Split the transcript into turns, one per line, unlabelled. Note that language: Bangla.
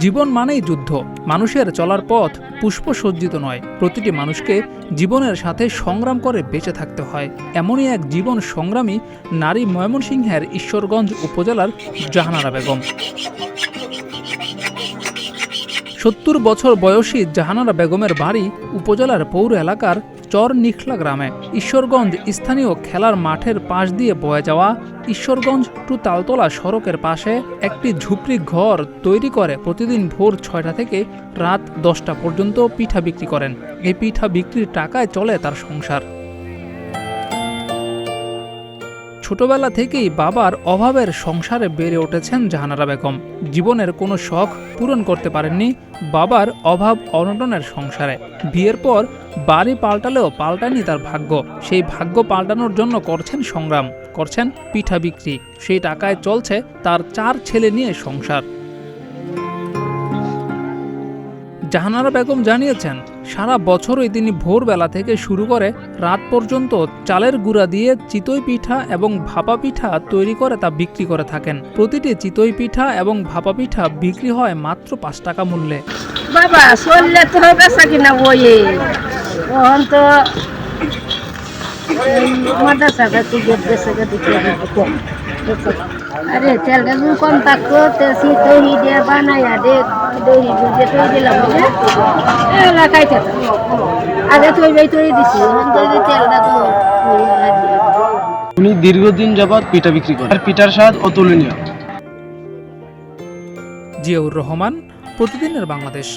জীবন মানেই যুদ্ধ। মানুষের চলার পথ পুষ্পসজ্জিত নয়, প্রতিটি মানুষকে জীবনের সাথে সংগ্রাম করে বেঁচে থাকতে হয়। এমনই এক জীবন সংগ্রামী নারী ময়মনসিংহের ঈশ্বরগঞ্জ উপজেলার জাহানারা বেগম। ৭০ বছর বয়সী জাহানারা বেগমের বাড়ি উপজেলার পৌর এলাকার চর নিখলা গ্রামে। ঈশ্বরগঞ্জ স্থানীয় খেলার মাঠের পাশ দিয়ে বয়ে যাওয়া ঈশ্বরগঞ্জ টু তালতলা সড়কের পাশে একটি ঝুপড়ি ঘর তৈরি করে প্রতিদিন ভোর ৬টা থেকে রাত ১০টা পর্যন্ত পিঠা বিক্রি করেন। এই পিঠা বিক্রির টাকায় চলে তার সংসার। ছোটবেলা থেকেই বাবার অভাবের সংসারে বেড়ে উঠেছেন জাহানারা বেগম। জীবনের কোনো শখ পূরণ করতে পারেননি বাবার অভাব অনটনের সংসারে। বিয়ের পর বাড়ি পাল্টালেও পাল্টায়নি তার ভাগ্য। সেই ভাগ্য পাল্টানোর জন্য করছেন সংগ্রাম, করছেন পিঠা বিক্রি। সেই টাকায় চলছে তার ৪ ছেলে নিয়ে সংসার। জাহানারা বেগম জানিয়েছেন, সারা বছরই তিনি ভোরবেলা থেকে শুরু করে রাত পর্যন্ত চালের গুঁড়া দিয়ে চিতই পিঠা এবং ভাপা পিঠা তৈরি করে তা বিক্রি করে থাকেন। প্রতিটি চিতই পিঠা এবং ভাপা পিঠা বিক্রি হয় মাত্র ৫ টাকা মূল্যে।
বাবা চললে তো বেচা কিনা বইয়ে তখন তো মাদ্রাসাটা একটু বেচে দিতে কম। আরে তেলটা যদি কম থাকতো তেসি তৈরি দিয়ে বানাইয়া দে দই দিয়ে তৈরি দিলাম এলাকায় খেতাম। আগে তৈরি দিছি এখন তৈরি তেলটা তো
উনি দীর্ঘদিন যাবৎ পিঠা বিক্রি করেন। আর পিঠার স্বাদ অতুলনীয়।
জিয়াউর রহমান, প্রতিদিনের বাংলাদেশ।